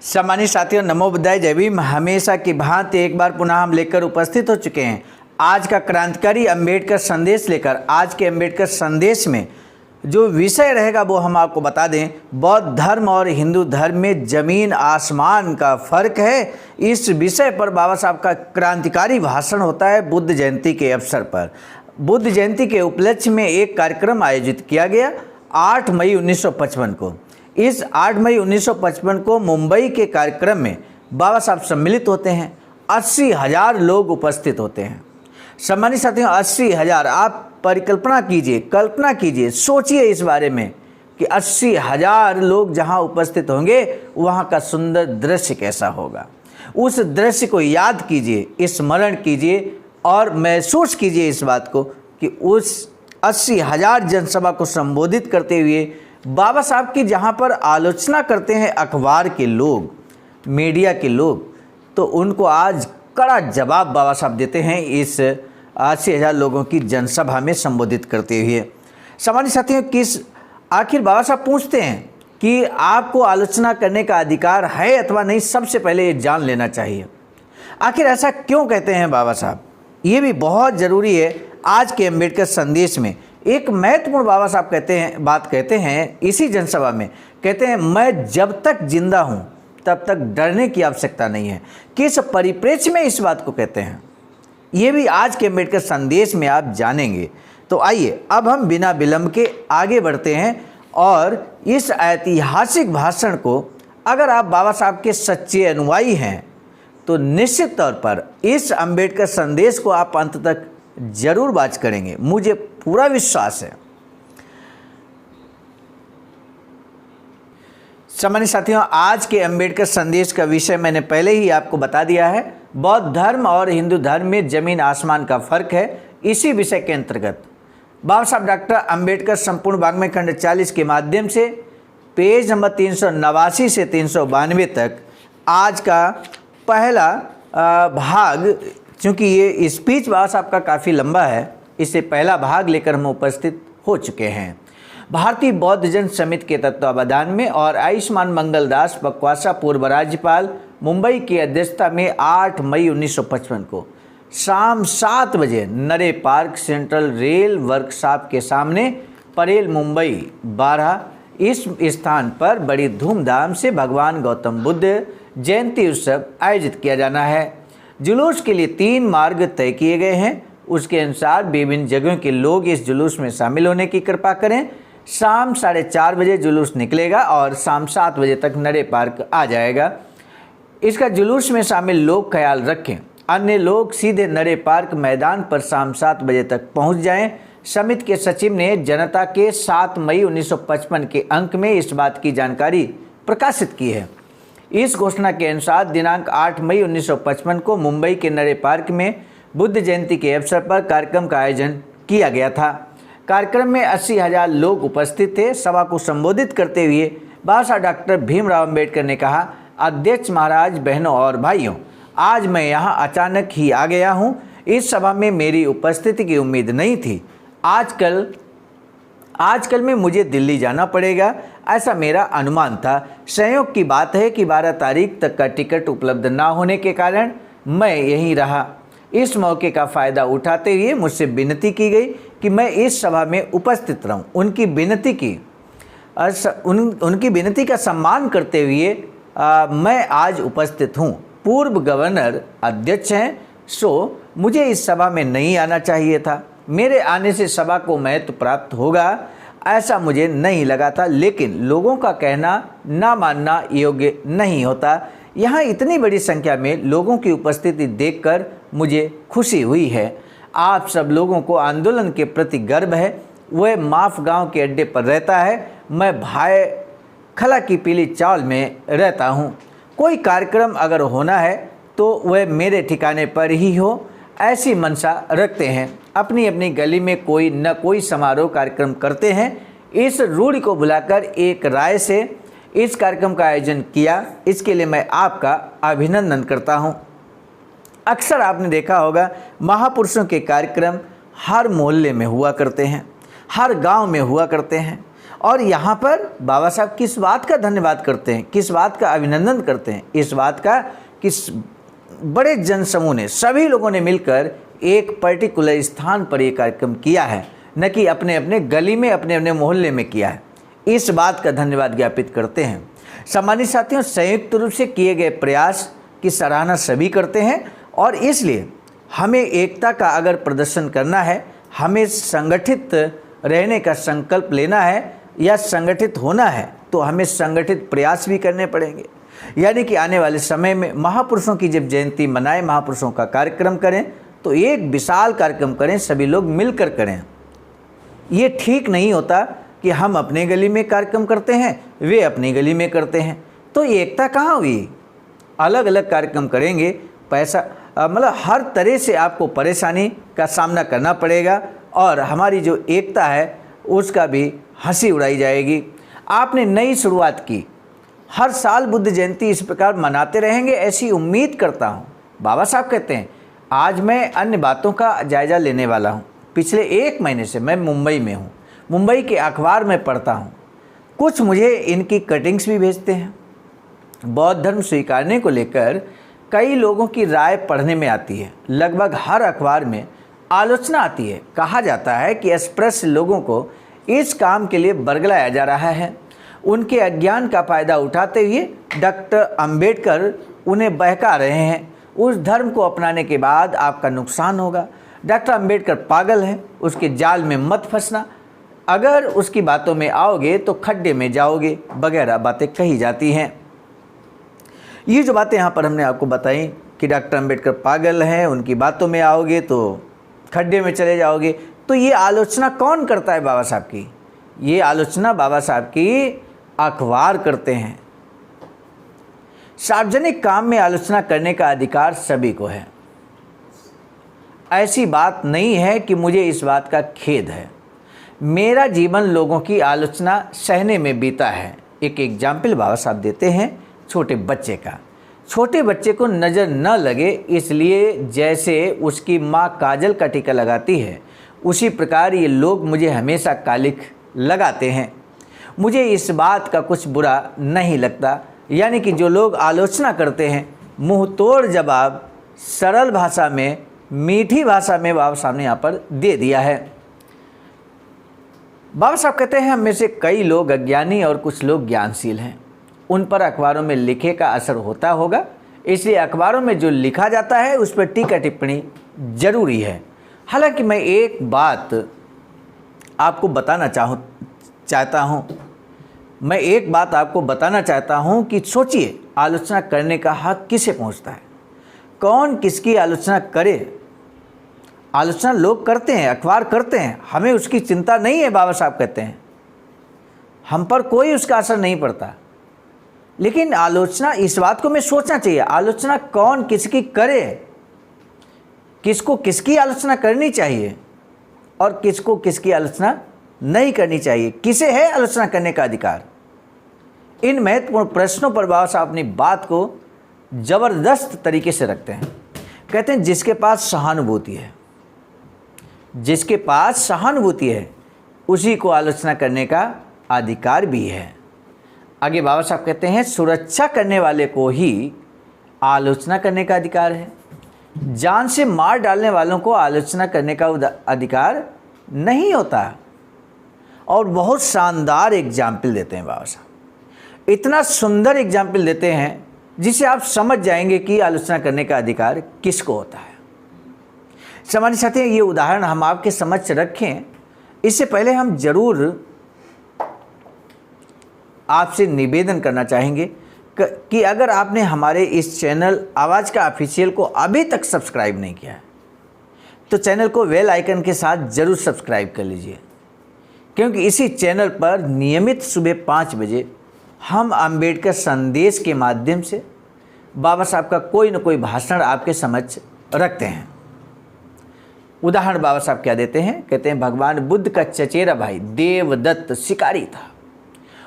सम्मानित साथियों, नमो बुद्धाय, जय भीम। हमेशा की भांति एक बार पुनः हम लेकर उपस्थित हो चुके हैं आज का क्रांतिकारी अंबेडकर संदेश लेकर। आज के अंबेडकर संदेश में जो विषय रहेगा वो हम आपको बता दें। बौद्ध धर्म और हिंदू धर्म में जमीन आसमान का फर्क है। इस विषय पर बाबा साहब का क्रांतिकारी भाषण होता है बुद्ध जयंती के अवसर पर। बुद्ध जयंती के उपलक्ष्य में एक कार्यक्रम आयोजित किया गया 8 मई 1955 को। इस 8 मई 1955 को मुंबई के कार्यक्रम में बाबा साहब सम्मिलित होते हैं। 80,000 लोग उपस्थित होते हैं। सम्मानित साथियों, 80,000, आप परिकल्पना कीजिए, कल्पना कीजिए, सोचिए इस बारे में कि 80,000 लोग जहां उपस्थित होंगे वहां का सुंदर दृश्य कैसा होगा। उस दृश्य को याद कीजिए, स्मरण कीजिए और महसूस कीजिए इस बात को कि उस 80,000 जनसभा को संबोधित करते हुए बाबा साहब की जहाँ पर आलोचना करते हैं अखबार के लोग, मीडिया के लोग, तो उनको आज कड़ा जवाब बाबा साहब देते हैं इस 80,000 लोगों की जनसभा में संबोधित करते हुए। सामान्य साथियों, किस आखिर बाबा साहब पूछते हैं कि आपको आलोचना करने का अधिकार है अथवा नहीं। सबसे पहले ये जान लेना चाहिए आखिर ऐसा क्यों कहते हैं बाबा साहब। ये भी बहुत ज़रूरी है। आज के अंबेडकर संदेश में एक महत्वपूर्ण बाबा साहब कहते हैं इसी जनसभा में, कहते हैं मैं जब तक जिंदा हूँ तब तक डरने की आवश्यकता नहीं है। किस परिप्रेक्ष्य में इस बात को कहते हैं ये भी आज के अंबेडकर संदेश में आप जानेंगे। तो आइए अब हम बिना विलंब के आगे बढ़ते हैं और इस ऐतिहासिक भाषण को अगर आप बाबा साहब के सच्चे अनुयायी हैं तो निश्चित तौर पर इस अंबेडकर संदेश को आप अंत तक जरूर वाच करेंगे, मुझे पूरा विश्वास है। सम्मानित साथियों, आज के अंबेडकर संदेश का विषय मैंने पहले ही आपको बता दिया है। बौद्ध धर्म और हिंदू धर्म में जमीन आसमान का फर्क है। इसी विषय के अंतर्गत बाबा साहब डॉक्टर अंबेडकर संपूर्ण वाङ्मय खंड 40 के माध्यम से पेज नंबर 389 से 392 तक आज का पहला भाग, चूँकि ये स्पीच बाबा साहब का काफ़ी लंबा है, इससे पहला भाग लेकर हम उपस्थित हो चुके हैं। भारतीय बौद्ध जन समिति के तत्वावधान में और आयुष्मान मंगल दास बकवासा पूर्व राज्यपाल मुंबई की अध्यक्षता में 8 मई 1955 को शाम 7 बजे नरे पार्क सेंट्रल रेल वर्कशॉप के सामने परेल मुंबई 12 इस स्थान पर बड़ी धूमधाम से भगवान गौतम बुद्ध जयंती उत्सव आयोजित किया जाना है। जुलूस के लिए 3 मार्ग तय किए गए हैं। उसके अनुसार विभिन्न जगहों के लोग इस जुलूस में शामिल होने की कृपा करें। शाम 4:30 बजे जुलूस निकलेगा और शाम 7 बजे तक नरे पार्क आ जाएगा। इसका जुलूस में शामिल लोग ख्याल रखें, अन्य लोग सीधे नरे पार्क मैदान पर शाम 7 बजे तक पहुंच जाएं। समिति के सचिव ने जनता के 7 मई 1955 के अंक में इस बात की जानकारी प्रकाशित की है। इस घोषणा के अनुसार दिनांक 8 मई 1955 को मुंबई के नरे पार्क में बुद्ध जयंती के अवसर पर कार्यक्रम का आयोजन किया गया था। कार्यक्रम में 80,000 लोग उपस्थित थे। सभा को संबोधित करते हुए बाबा साहब डॉक्टर भीमराव अम्बेडकर ने कहा, अध्यक्ष महाराज, बहनों और भाइयों, आज मैं यहाँ अचानक ही आ गया हूँ। इस सभा में मेरी उपस्थिति की उम्मीद नहीं थी। आजकल में मुझे दिल्ली जाना पड़ेगा, ऐसा मेरा अनुमान था। संयोग की बात है कि 12 तारीख तक का टिकट उपलब्ध ना होने के कारण मैं यहीं रहा। इस मौके का फ़ायदा उठाते हुए मुझसे विनती की गई कि मैं इस सभा में उपस्थित रहूं। उनकी विनती का सम्मान करते हुए मैं आज उपस्थित हूं। पूर्व गवर्नर अध्यक्ष हैं, सो मुझे इस सभा में नहीं आना चाहिए था। मेरे आने से सभा को महत्व प्राप्त होगा ऐसा मुझे नहीं लगा था, लेकिन लोगों का कहना ना मानना योग्य नहीं होता। यहाँ इतनी बड़ी संख्या में लोगों की उपस्थिति देखकर मुझे खुशी हुई है। आप सब लोगों को आंदोलन के प्रति गर्व है। वह माफ गांव के अड्डे पर रहता है, मैं भाई खला की पीली चावल में रहता हूँ। कोई कार्यक्रम अगर होना है तो वह मेरे ठिकाने पर ही हो, ऐसी मंशा रखते हैं। अपनी अपनी गली में कोई न कोई समारोह कार्यक्रम करते हैं। इस रूढ़ी को भुलाकर एक राय से इस कार्यक्रम का आयोजन किया, इसके लिए मैं आपका अभिनंदन करता हूं। अक्सर आपने देखा होगा महापुरुषों के कार्यक्रम हर मोहल्ले में हुआ करते हैं, हर गांव में हुआ करते हैं और यहाँ पर बाबा साहब किस बात का धन्यवाद करते हैं, किस बात का अभिनंदन करते हैं? इस बात का किस बड़े जनसमूह ने, सभी लोगों ने मिलकर एक पर्टिकुलर स्थान पर ये कार्यक्रम किया है, न कि अपने अपने गली में, अपने अपने मोहल्ले में किया है। इस बात का धन्यवाद ज्ञापित करते हैं। सम्मानित साथियों, संयुक्त रूप से किए गए प्रयास की सराहना सभी करते हैं और इसलिए हमें एकता का अगर प्रदर्शन करना है, हमें संगठित रहने का संकल्प लेना है या संगठित होना है, तो हमें संगठित प्रयास भी करने पड़ेंगे। यानी कि आने वाले समय में महापुरुषों की जब जयंती मनाएं, महापुरुषों का कार्यक्रम करें, तो एक विशाल कार्यक्रम करें, सभी लोग मिलकर करें। ये ठीक नहीं होता कि हम अपने गली में कार्यक्रम करते हैं, वे अपनी गली में करते हैं, तो ये एकता कहाँ हुई? अलग अलग कार्यक्रम करेंगे, पैसा मतलब हर तरह से आपको परेशानी का सामना करना पड़ेगा और हमारी जो एकता है उसका भी हंसी उड़ाई जाएगी। आपने नई शुरुआत की, हर साल बुद्ध जयंती इस प्रकार मनाते रहेंगे ऐसी उम्मीद करता हूँ। बाबा साहब कहते हैं, आज मैं अन्य बातों का जायज़ा लेने वाला हूँ। पिछले 1 महीने से मैं मुंबई में हूँ, मुंबई के अखबार में पढ़ता हूँ, कुछ मुझे इनकी कटिंग्स भी भेजते हैं। बौद्ध धर्म स्वीकारने को लेकर कई लोगों की राय पढ़ने में आती है, लगभग हर अखबार में आलोचना आती है। कहा जाता है कि अस्पृश्य लोगों को इस काम के लिए बरगलाया जा रहा है। उनके अज्ञान का फ़ायदा उठाते हुए डॉक्टर अंबेडकर उन्हें बहका रहे हैं। उस धर्म को अपनाने के बाद आपका नुकसान होगा। डॉक्टर अंबेडकर पागल हैं, उसके जाल में मत फंसना, अगर उसकी बातों में आओगे तो खड्डे में जाओगे, वगैरह बातें कही जाती हैं। ये जो बातें यहाँ पर हमने आपको बताई कि डॉक्टर अंबेडकर पागल हैं, उनकी बातों में आओगे तो खड्डे में चले जाओगे, तो ये आलोचना कौन करता है बाबा साहब की? ये आलोचना बाबा साहब की अखबार करते हैं। सार्वजनिक काम में आलोचना करने का अधिकार सभी को है। ऐसी बात नहीं है कि मुझे इस बात का खेद है। मेरा जीवन लोगों की आलोचना सहने में बीता है। एक एग्जाम्पल बाबा साहब देते हैं छोटे बच्चे का। छोटे बच्चे को नज़र न लगे इसलिए जैसे उसकी माँ काजल का टीका लगाती है, उसी प्रकार ये लोग मुझे हमेशा कालिख लगाते हैं। मुझे इस बात का कुछ बुरा नहीं लगता। यानी कि जो लोग आलोचना करते हैं, मुंह तोड़ जवाब सरल भाषा में, मीठी भाषा में बाबा साहब ने यहाँ पर दे दिया है। बाबा साहब कहते हैं, हम में से कई लोग अज्ञानी और कुछ लोग ज्ञानशील हैं। उन पर अखबारों में लिखे का असर होता होगा, इसलिए अखबारों में जो लिखा जाता है उस पर टीका टिप्पणी जरूरी है। हालांकि मैं एक बात आपको बताना चाहता हूँ कि सोचिए, आलोचना करने का हक किसे पहुँचता है? कौन किसकी आलोचना करे? आलोचना लोग करते हैं, अखबार करते हैं, हमें उसकी चिंता नहीं है। बाबा साहब कहते हैं हम पर कोई उसका असर नहीं पड़ता। लेकिन आलोचना, इस बात को मैं सोचना चाहिए, आलोचना कौन किसकी करे, किसको किसकी आलोचना करनी चाहिए और किसको किसकी आलोचना नहीं करनी चाहिए, किसे है आलोचना करने का अधिकार। इन महत्वपूर्ण प्रश्नों पर बाबा साहब अपनी बात को ज़बरदस्त तरीके से रखते हैं। कहते हैं जिसके पास सहानुभूति है, जिसके पास सहानुभूति है उसी को आलोचना करने का अधिकार भी है। आगे बाबा साहब कहते हैं सुरक्षा करने वाले को ही आलोचना करने का अधिकार है। जान से मार डालने वालों को आलोचना करने का अधिकार नहीं होता। और बहुत शानदार एग्जाम्पल देते हैं बाबा साहब, इतना सुंदर एग्जाम्पल देते हैं जिसे आप समझ जाएंगे कि आलोचना करने का अधिकार किसको होता है। सम्मानित साथी, ये उदाहरण हम आपके समक्ष रखें, इससे पहले हम जरूर आपसे निवेदन करना चाहेंगे कि अगर आपने हमारे इस चैनल आवाज़ का ऑफिशियल को अभी तक सब्सक्राइब नहीं किया है तो चैनल को बेल आइकन के साथ ज़रूर सब्सक्राइब कर लीजिए, क्योंकि इसी चैनल पर नियमित सुबह 5 बजे हम अंबेडकर संदेश के माध्यम से बाबा साहब का कोई न कोई भाषण आपके समक्ष रखते हैं। उदाहरण बाबा साहब क्या देते हैं? कहते हैं भगवान बुद्ध का चचेरा भाई देवदत्त शिकारी था।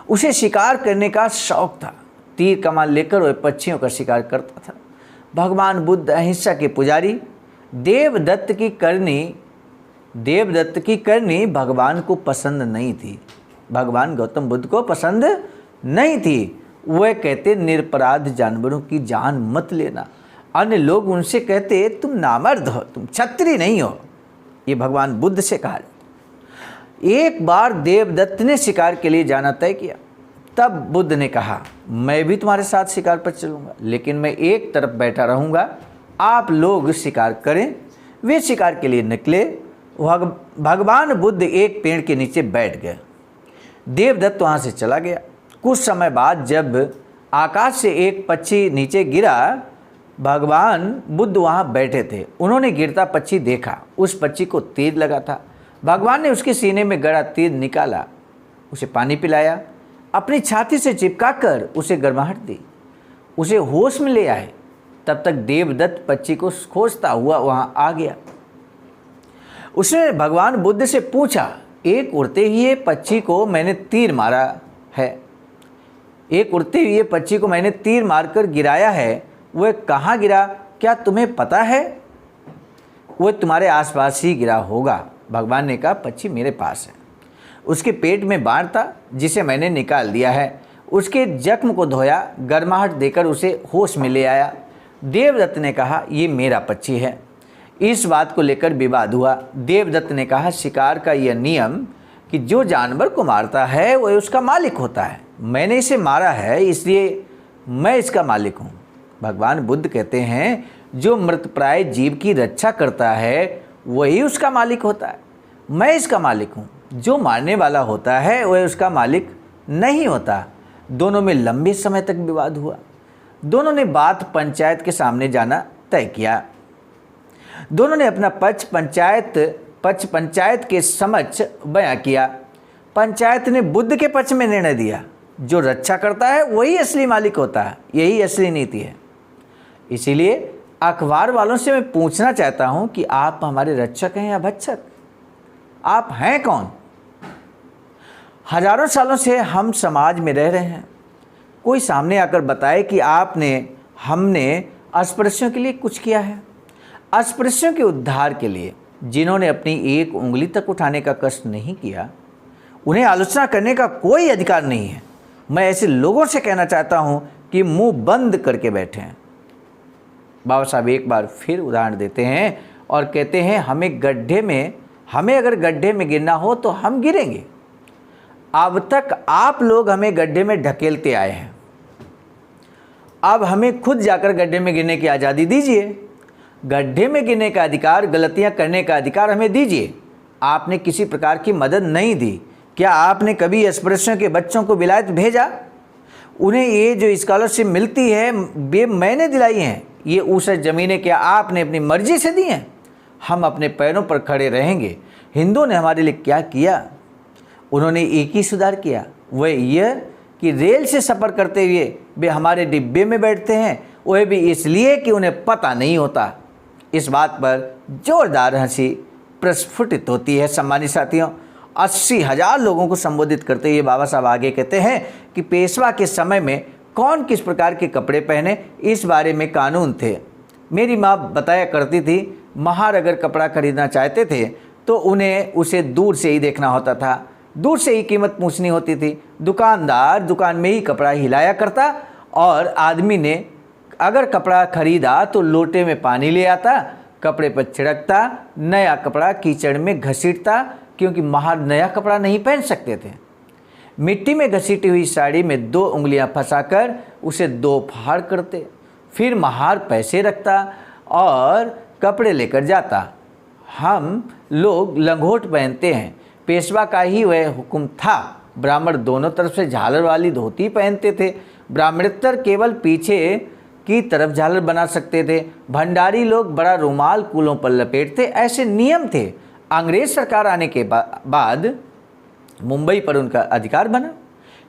उसे शिकार करने का शौक था। तीर कमान लेकर वह पक्षियों का शिकार करता था। भगवान बुद्ध अहिंसा के पुजारी। देवदत्त की करनी भगवान को पसंद नहीं थी। भगवान गौतम बुद्ध को पसंद नहीं थी। वह कहते निरपराध जानवरों की जान मत लेना। अन्य लोग उनसे कहते तुम नामर्द हो, तुम क्षत्रिय नहीं हो। ये भगवान बुद्ध से कहा। एक बार देवदत्त ने शिकार के लिए जाना तय किया। तब बुद्ध ने कहा मैं भी तुम्हारे साथ शिकार पर चलूंगा, लेकिन मैं एक तरफ बैठा रहूंगा, आप लोग शिकार करें। वे शिकार के लिए निकले। भगवान बुद्ध एक पेड़ के नीचे बैठ गए। देवदत्त वहाँ से चला गया। कुछ समय बाद जब आकाश से एक पक्षी नीचे गिरा, भगवान बुद्ध वहाँ बैठे थे। उन्होंने गिरता पक्षी देखा। उस पक्षी को तीर लगा था। भगवान ने उसके सीने में गड़ा तीर निकाला, उसे पानी पिलाया, अपनी छाती से चिपकाकर उसे गर्माहट दी, उसे होश में ले आए। तब तक देवदत्त पक्षी को खोजता हुआ वहाँ आ गया। उसने भगवान बुद्ध से पूछा, एक उड़ते हुए पक्षी को मैंने तीर मारा है, एक उड़ते हुए पक्षी को मैंने तीर मारकर गिराया है, वह कहाँ गिरा, क्या तुम्हें पता है? वह तुम्हारे आसपास ही गिरा होगा। भगवान ने कहा पक्षी मेरे पास है, उसके पेट में बाण था जिसे मैंने निकाल दिया है। उसके जख्म को धोया, गर्माहट देकर उसे होश में ले आया। देवदत्त ने कहा ये मेरा पक्षी है। इस बात को लेकर विवाद हुआ। देवदत्त ने कहा शिकार का यह नियम कि जो जानवर को मारता है वह उसका मालिक होता है। मैंने इसे मारा है इसलिए मैं इसका मालिक हूँ। भगवान बुद्ध कहते हैं जो मृतप्राय जीव की रक्षा करता है वही उसका मालिक होता है, मैं इसका मालिक हूँ। जो मारने वाला होता है वह उसका मालिक नहीं होता। दोनों में लंबे समय तक विवाद हुआ। दोनों ने बात पंचायत के सामने जाना तय किया। दोनों ने अपना पक्ष पंचायत के समक्ष बयां किया। पंचायत ने बुद्ध के पक्ष में निर्णय दिया, जो रक्षा करता है वही असली मालिक होता है, यही असली नीति है। इसीलिए अखबार वालों से मैं पूछना चाहता हूं कि आप हमारे रक्षक हैं या भक्षक? आप हैं कौन? हजारों सालों से हम समाज में रह रहे हैं। कोई सामने आकर बताए कि हमने अस्पृश्यों के लिए कुछ किया है। अस्पृश्यों के उद्धार के लिए जिन्होंने अपनी एक उंगली तक उठाने का कष्ट नहीं किया, उन्हें आलोचना करने का कोई अधिकार नहीं है। मैं ऐसे लोगों से कहना चाहता हूं कि मुंह बंद करके बैठे हैं। बाबा साहब एक बार फिर उदाहरण देते हैं और कहते हैं हमें अगर गड्ढे में गिरना हो तो हम गिरेंगे। अब तक आप लोग हमें गड्ढे में ढकेलते आए हैं, अब हमें खुद जाकर गड्ढे में गिरने की आज़ादी दीजिए। गड्ढे में गिरने का अधिकार, गलतियां करने का अधिकार हमें दीजिए। आपने किसी प्रकार की मदद नहीं दी। क्या आपने कभी अस्पृश्यों के बच्चों को विलायत भेजा? उन्हें ये जो स्कॉलरशिप मिलती है वे मैंने दिलाई हैं। ये ऊसर ज़मीनें क्या आपने अपनी मर्जी से दी हैं? हम अपने पैरों पर खड़े रहेंगे। हिंदुओं ने हमारे लिए क्या किया? उन्होंने एक ही सुधार किया, वह यह कि रेल से सफ़र करते हुए वे हमारे डिब्बे में बैठते हैं, वह भी इसलिए कि उन्हें पता नहीं होता। इस बात पर जोरदार हंसी प्रस्फुटित होती है। सम्मानित साथियों, 80,000 लोगों को संबोधित करते हुए बाबा साहब आगे कहते हैं कि पेशवा के समय में कौन किस प्रकार के कपड़े पहने, इस बारे में कानून थे। मेरी माँ बताया करती थी, महार अगर कपड़ा खरीदना चाहते थे तो उन्हें उसे दूर से ही देखना होता था, दूर से ही कीमत पूछनी होती थी। दुकानदार दुकान में ही कपड़ा हिलाया करता और आदमी ने अगर कपड़ा खरीदा तो लोटे में पानी ले आता, कपड़े पर छिड़कता, नया कपड़ा कीचड़ में घसीटता, क्योंकि महार नया कपड़ा नहीं पहन सकते थे। मिट्टी में घसीटी हुई साड़ी में 2 उंगलियां फंसाकर उसे 2 फाड़ करते, फिर महार पैसे रखता और कपड़े लेकर जाता। हम लोग लंगोट पहनते हैं, पेशवा का ही वह हुक्म था। ब्राह्मण दोनों तरफ से झालर वाली धोती पहनते थे। ब्राह्मणेतर केवल पीछे की तरफ झालर बना सकते थे। भंडारी लोग बड़ा रुमाल कूलों पर लपेटते। ऐसे नियम थे। अंग्रेज सरकार आने के बाद मुंबई पर उनका अधिकार बना।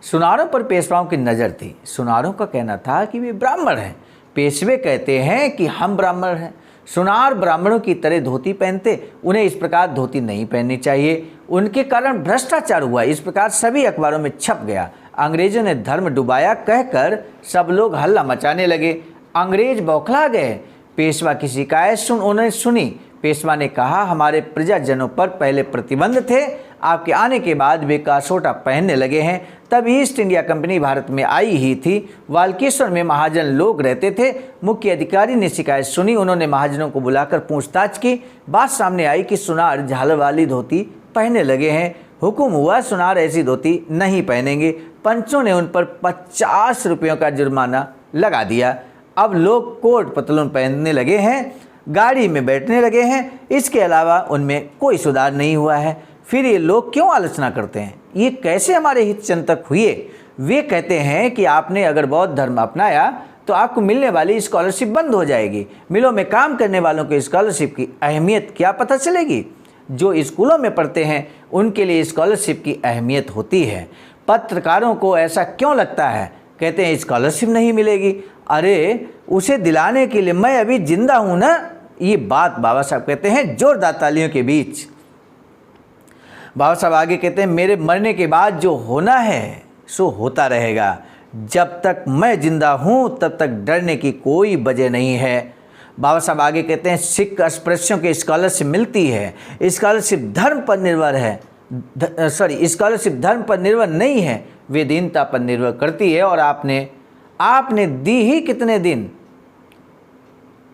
सुनारों पर पेशवाओं की नज़र थी। सुनारों का कहना था कि वे ब्राह्मण हैं, पेशवे कहते हैं कि हम ब्राह्मण हैं। सुनार ब्राह्मणों की तरह धोती पहनते, उन्हें इस प्रकार धोती नहीं पहननी चाहिए। उनके कारण भ्रष्टाचार हुआ, इस प्रकार सभी अखबारों में छप गया। अंग्रेजों ने धर्म डुबाया कहकर सब लोग हल्ला मचाने लगे। अंग्रेज बौखला गए। पेशवा की शिकायत उन्होंने सुनी। पेशवा ने कहा, हमारे प्रजाजनों पर पहले प्रतिबंध थे, आपके आने के बाद वे कासोटा पहनने लगे हैं। तब ईस्ट इंडिया कंपनी भारत में आई ही थी। वाल्केश्वर में महाजन लोग रहते थे। मुख्य अधिकारी ने शिकायत सुनी। उन्होंने महाजनों को बुलाकर पूछताछ की। बात सामने आई कि सुनार झालर वाली धोती पहनने लगे हैं। हुक्म हुआ सुनार ऐसी धोती नहीं पहनेंगे। पंचों ने उन पर 50 रुपयों का जुर्माना लगा दिया। अब लोग कोट पतलून पहनने लगे हैं, गाड़ी में बैठने लगे हैं। इसके अलावा उनमें कोई सुधार नहीं हुआ है। फिर ये लोग क्यों आलोचना करते हैं? ये कैसे हमारे हित चिंतक हुए? वे कहते हैं कि आपने अगर बौद्ध धर्म अपनाया तो आपको मिलने वाली स्कॉलरशिप बंद हो जाएगी। मिलों में काम करने वालों को स्कॉलरशिप की अहमियत क्या पता चलेगी? जो स्कूलों में पढ़ते हैं उनके लिए स्कॉलरशिप की अहमियत होती है। पत्रकारों को ऐसा क्यों लगता है? कहते हैं स्कॉलरशिप नहीं मिलेगी। अरे उसे दिलाने के लिए मैं अभी जिंदा हूं ना। ये बात बाबा साहब कहते हैं जोरदार तालियों के बीच। बाबा साहब आगे कहते हैं मेरे मरने के बाद जो होना है सो होता रहेगा। जब तक मैं जिंदा हूं तब तक डरने की कोई वजह नहीं है। बाबा साहब आगे कहते हैं सिख अस्पृश्यों के स्कॉलरशिप मिलती है। स्कॉलरशिप धर्म पर निर्भर है, स्कॉलरशिप धर्म पर निर्भर नहीं है, वे दीनता पर निर्भर करती है। और आपने दी ही कितने दिन?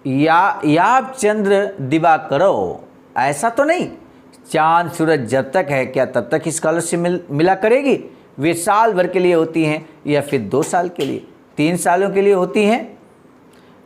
याब चंद्र दिवा करो, ऐसा तो नहीं। चांद सूरज जब तक है क्या तब तक स्कॉलरशिप मिला करेगी? वे साल भर के लिए होती हैं या फिर 2 साल के लिए, 3 सालों के लिए होती हैं।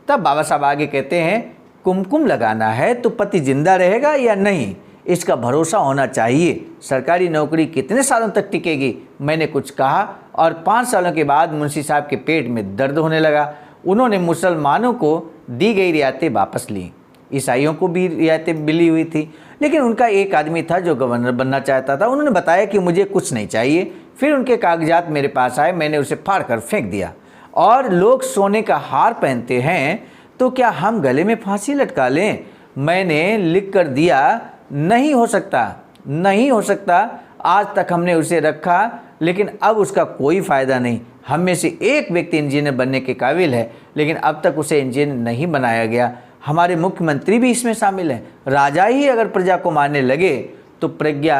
तब बाबा साहब आगे कहते हैं कुमकुम लगाना है तो पति जिंदा रहेगा या नहीं, इसका भरोसा होना चाहिए। सरकारी नौकरी कितने सालों तक टिकेगी? मैंने कुछ कहा और 5 सालों के बाद मुंशी साहब के पेट में दर्द होने लगा। उन्होंने मुसलमानों को दी गई रियायतें वापस लीं। ईसाइयों को भी रियायतें मिली हुई थी, लेकिन उनका एक आदमी था जो गवर्नर बनना चाहता था। उन्होंने बताया कि मुझे कुछ नहीं चाहिए। फिर उनके कागजात मेरे पास आए, मैंने उसे फाड़ कर फेंक दिया। और लोग सोने का हार पहनते हैं तो क्या हम गले में फांसी लटका लें? मैंने लिख कर दिया नहीं हो सकता, नहीं हो सकता। आज तक हमने उसे रखा लेकिन अब उसका कोई फ़ायदा नहीं। हम में से एक व्यक्ति इंजीनियर बनने के काबिल है लेकिन अब तक उसे इंजीनियर नहीं बनाया गया। हमारे मुख्यमंत्री भी इसमें शामिल हैं। राजा ही अगर प्रजा को मारने लगे तो प्रज्ञा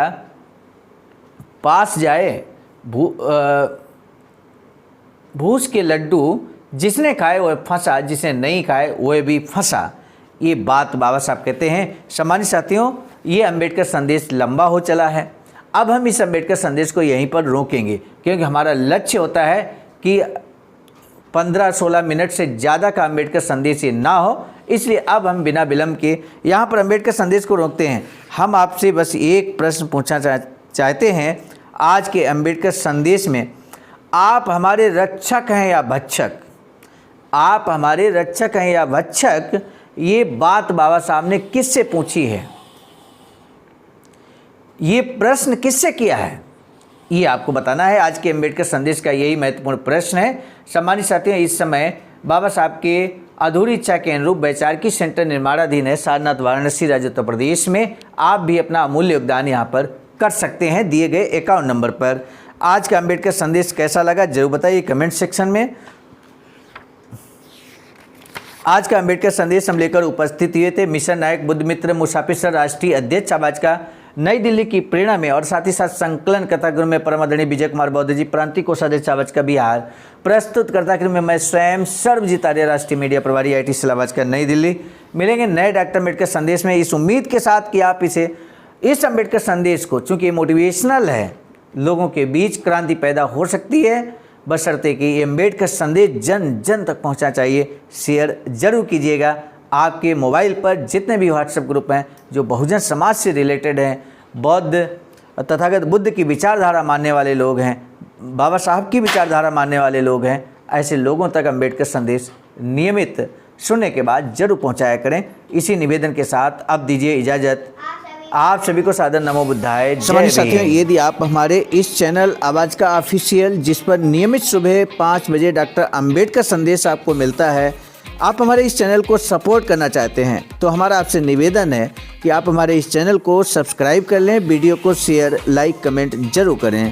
पास जाए। भूस के लड्डू जिसने खाए वह फंसा, जिसने नहीं खाए वह भी फंसा। ये बात बाबा साहब कहते हैं। सम्मानित साथियों, ये अंबेडकर संदेश लंबा हो चला है। अब हम इस अंबेडकर संदेश को यहीं पर रोकेंगे क्योंकि हमारा लक्ष्य होता है कि 15-16 मिनट से ज़्यादा का अंबेडकर संदेश ये ना हो। इसलिए अब हम बिना विलंब के यहाँ पर अंबेडकर संदेश को रोकते हैं। हम आपसे बस एक प्रश्न पूछना चाहते हैं। आज के अंबेडकर संदेश में आप हमारे रक्षक हैं या भक्षक? आप हमारे रक्षक हैं या भक्षक? ये बात बाबा साहब ने किससे पूछी है? ये प्रश्न किससे किया है? ये आपको बताना है। आज के अंबेडकर संदेश का यही महत्वपूर्ण प्रश्न है। सम्मानित साथियों, इस समय बाबा साहब के अधूरी इच्छा के अनुरूप वैचारिकी सेंटर निर्माणाधीन है सारनाथ वाराणसी राज्य उत्तर प्रदेश में। आप भी अपना अमूल्य योगदान यहाँ पर कर सकते हैं दिए गए अकाउंट नंबर पर। आज का अंबेडकर संदेश कैसा लगा जरूर बताइए कमेंट सेक्शन में। आज का अंबेडकर संदेश हम लेकर उपस्थित हुए थे मिशन नायक बुद्ध मित्र मुसाफिर सर राष्ट्रीय अध्यक्ष भाजपा नई दिल्ली की प्रेरणा में और साथ ही साथ संकलन कथागृह में परम आदरणीय विजय कुमार बौद्ध जी प्रांतीय कोषाध्यक्ष भाजपा बिहार प्रस्तुत करता में मैं स्वयं सर्वजीत आर्य राष्ट्रीय मीडिया प्रभारी IT सेल भाजपा नई दिल्ली। मिलेंगे नए डॉक्टर अम्बेडकर संदेश में इस उम्मीद के साथ कि आप इस अम्बेडकर संदेश को, चूँकि मोटिवेशनल है, लोगों के बीच क्रांति पैदा हो सकती है बशर्ते कि ये अम्बेडकर संदेश जन जन तक पहुंचना चाहिए। शेयर जरूर कीजिएगा। आपके मोबाइल पर जितने भी व्हाट्सएप ग्रुप हैं जो बहुजन समाज से रिलेटेड हैं, बौद्ध तथागत बुद्ध की विचारधारा मानने वाले लोग हैं, बाबा साहब की विचारधारा मानने वाले लोग हैं, ऐसे लोगों तक अम्बेडकर संदेश नियमित सुनने के बाद जरूर पहुंचाया करें। इसी निवेदन के साथ अब दीजिए इजाज़त। आप सभी को सादर नमो बुद्धाय। जय साथियों, यदि आप हमारे इस चैनल आवाज़ का ऑफिशियल, जिस पर नियमित सुबह 5 बजे डॉक्टर अम्बेडकर संदेश आपको मिलता है, आप हमारे इस चैनल को सपोर्ट करना चाहते हैं तो हमारा आपसे निवेदन है कि आप हमारे इस चैनल को सब्सक्राइब कर लें, वीडियो को शेयर, लाइक, कमेंट जरूर करें।